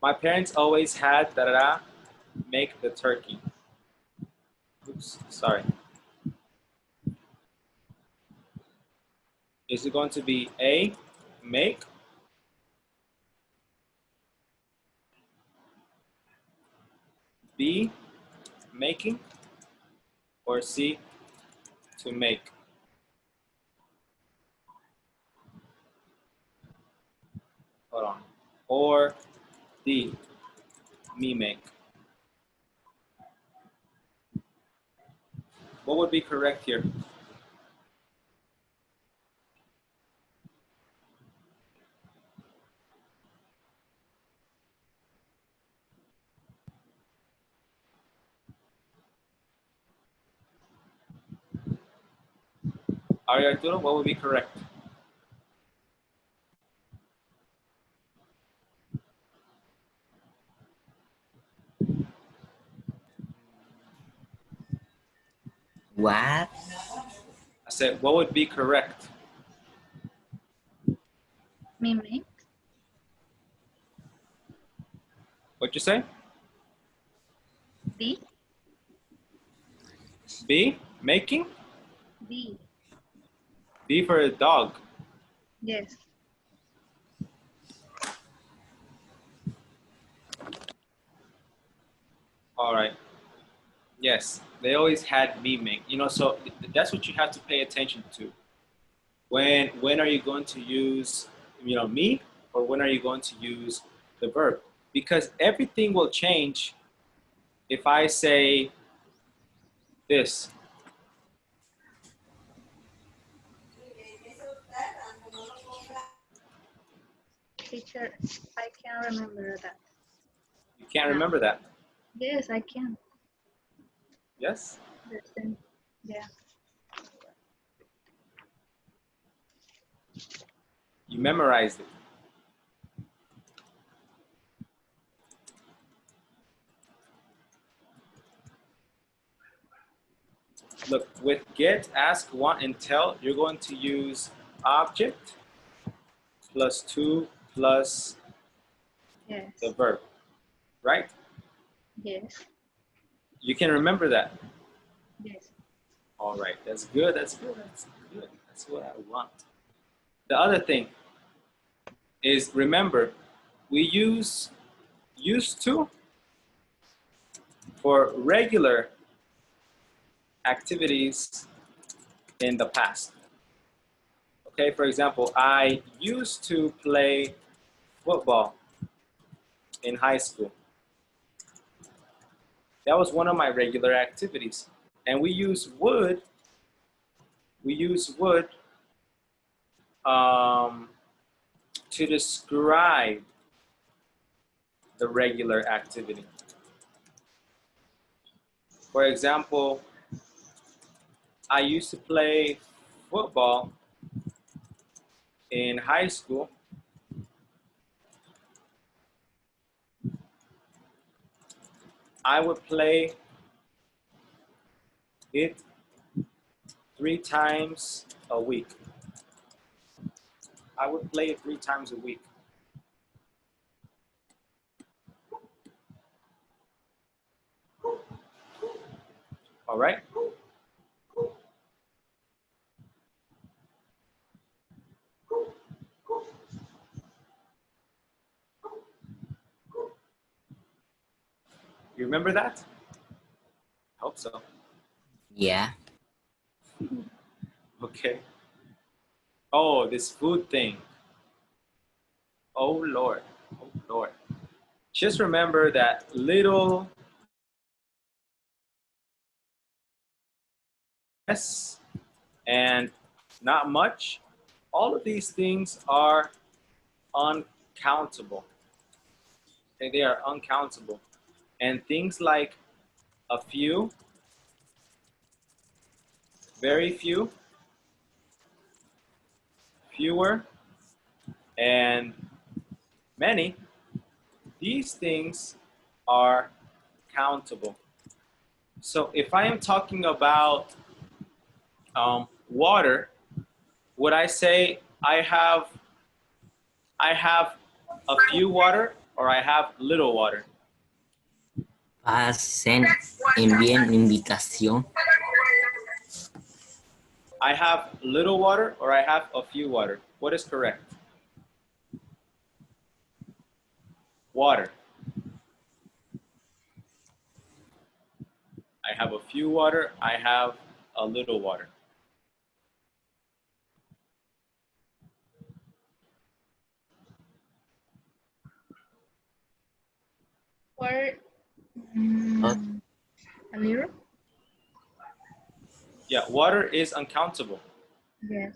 My parents always had make the turkey. Oops, sorry. Is it going to be A, make, B, making, or C, to make? Hold on. Or D, me make. What would be correct here? Arturo, what would be correct? What? I said, what would be correct? Me make. What'd you say? B. B, making? B. B for a dog. Yes. All right. Yes, they always had me make. You know, so that's what you have to pay attention to. When are you going to use, me, or when are you going to use the verb? Because everything will change if I say this. Teacher, I can remember that. You can't remember that. Yes, I can. Yes? Listen. Yeah. You memorized it. Look, with get, ask, want, and tell, you're going to use object plus to plus Yes. the verb, right? Yes. You can remember that. Yes. All right, that's good, that's good, that's good. That's what I want. The other thing is, remember, we use used to for regular activities in the past. Okay, for example, I used to play football in high school. That was one of my regular activities. And we use would to describe the regular activity. For example, I used to play football in high school. I would play it 3 times a week. I would play it 3 times a week. All right? You remember that? I hope so. Yeah. Okay. Oh, this food thing. Oh, Lord. Oh, Lord. Just remember that little less and not much, all of these things are uncountable. Okay, they are uncountable. And things like a few, very few, fewer, and many, these things are countable. So if I am talking about water, would I say I have a few water, or I have little water? Pasen, envíen invitación. I have little water or I have a few water. What is correct? Water. I have a few water. I have a little water. Or Not a little? Yeah, water is uncountable. Yes.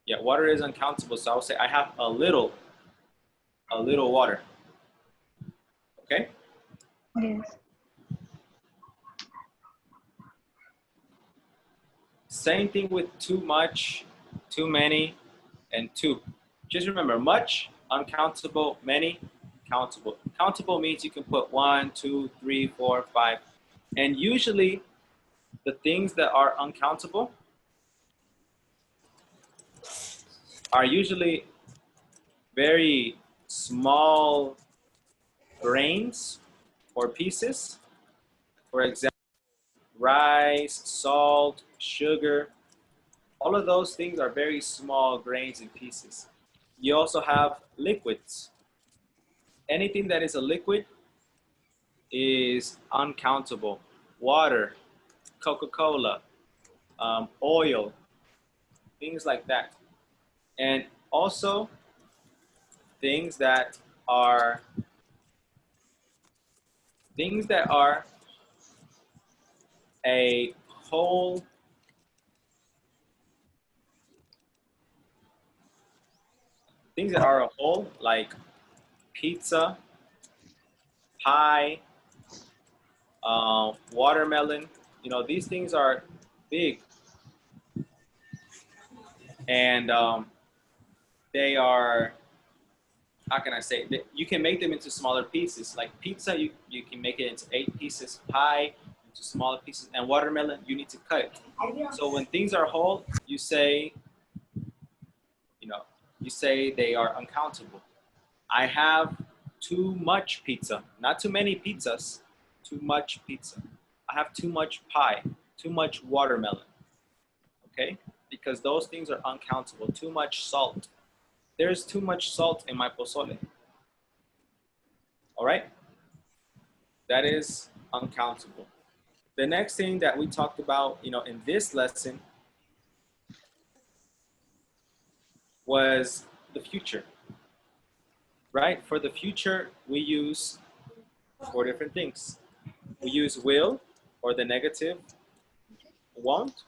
Yeah, water is uncountable. So I'll say I have a little water. Okay? Yes. Same thing with too much, too many, and too. Just remember, much, uncountable, many, countable. Countable means you can put 1, 2, 3, 4, 5. And usually the things that are uncountable are usually very small grains or pieces. For example, rice, salt, sugar. All of those things are very small grains and pieces. You also have liquids. Anything that is a liquid is uncountable. Water, Coca-Cola, oil, things like that. And also things that are a whole things that are a whole, like pizza, pie, watermelon. You know, these things are big, and they are, how can I say, you can make them into smaller pieces. Like pizza, you can make it into 8 pieces, pie into smaller pieces, and watermelon, you need to cut it. So when things are whole, you say, you say they are uncountable. I have too much pizza, not too many pizzas, too much pizza. I have too much pie, too much watermelon, okay? Because those things are uncountable. Too much salt. There's too much salt in my pozole. All right? That is uncountable. The next thing that we talked about, in this lesson was the future, right? For the future, we use 4 different things. We use will, or the negative, won't.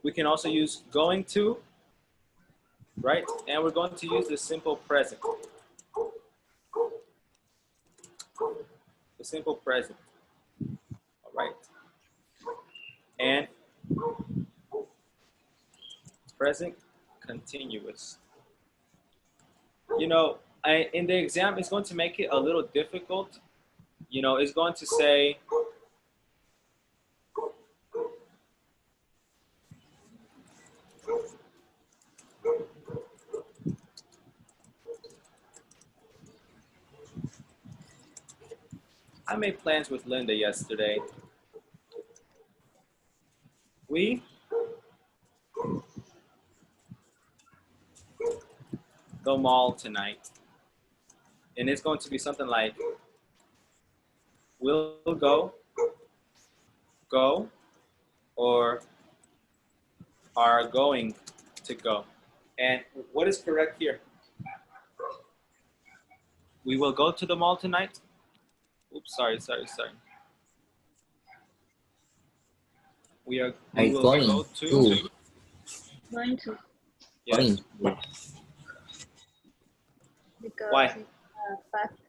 We can also use going to, right? And we're going to use the simple present. The simple present, all right? And present continuous. In the exam, it's going to make it a little difficult. It's going to say, I made plans with Linda yesterday. We go mall tonight. And it's going to be something like, will go, or are going to go. And what is correct here? We will go to the mall tonight. Oops, sorry. We will going go to. Going to. Yes. going to. Because Why? it's a fact.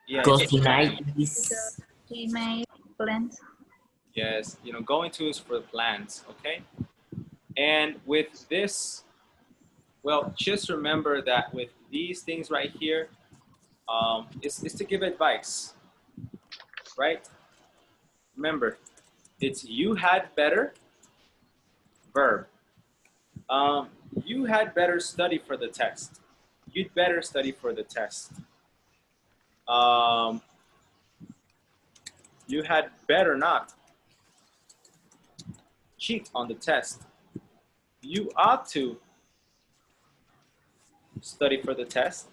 Yeah, Because it's a tonight plan. is Because he made plans. Yes, going to is for plans, okay? And with this, well, just remember that with these things right here, it's to give advice, right? Remember, it's you had better, verb. You had better study for the test. you'd better study for the test. You had better not cheat on the test. You ought to study for the test.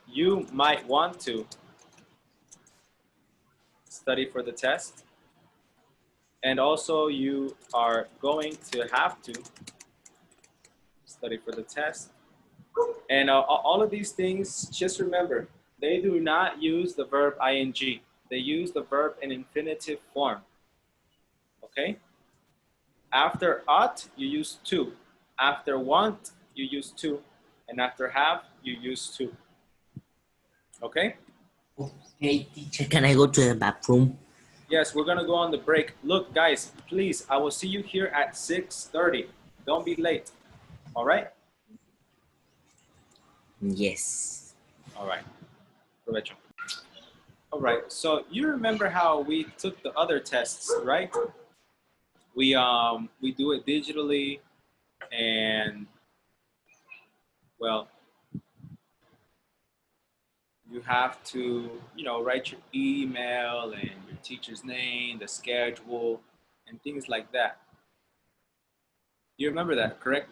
You might want to study for the test. And also you are going to have to study for the test. And all of these things, just remember, they do not use the verb ing. They use the verb in infinitive form. Okay? After ought, you use to. After want, you use to. And after have, you use to. Okay? Okay, teacher, can I go to the bathroom? Yes, we're gonna go on the break. Look, guys, please, I will see you here at 6:30. Don't be late. All right? Yes. All right. Provecho. All right. So you remember how we took the other tests, right? We do it digitally, and well, you have to, write your email and your teacher's name, the schedule, and things like that. You remember that, correct?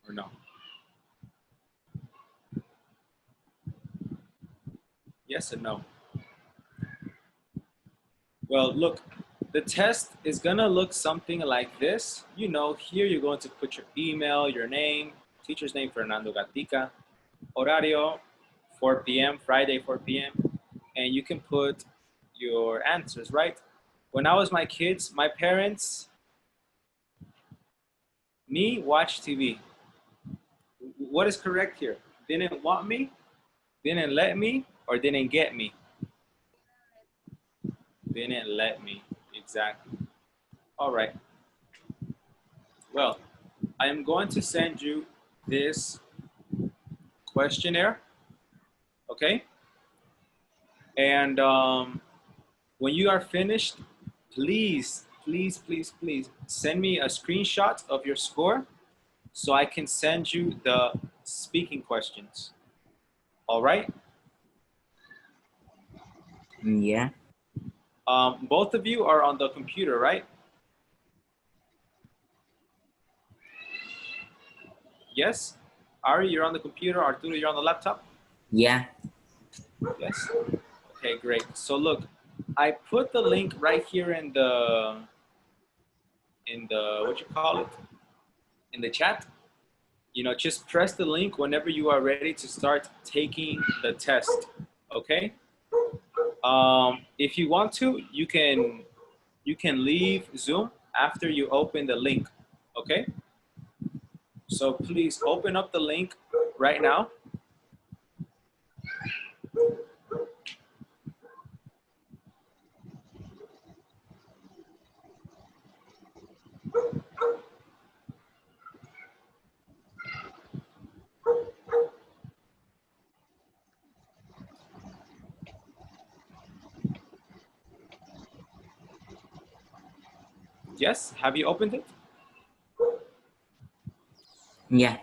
Or no? Yes and no. Well, look, the test is gonna look something like this. Here you're going to put your email, your name, teacher's name, Fernando Gatica, horario, 4 p.m., Friday, 4 p.m., and you can put your answers, right? When I was my kids, my parents, me, watch TV. What is correct here? Didn't want me, didn't let me, or didn't get me? Didn't let me, exactly. All right. Well, I am going to send you this questionnaire, okay? And when you are finished, please, please, please, please send me a screenshot of your score so I can send you the speaking questions. All right? Yeah. Both of you are on the computer, right? Yes? Ari, you're on the computer. Arturo, you're on the laptop? Yeah. Yes? Okay, great. So look, I put the link right here in the, what you call it? In the chat. Just press the link whenever you are ready to start taking the test, okay? If you want to, you can leave Zoom after you open the link, okay? So please open up the link right now. Yes, have you opened it? Yeah.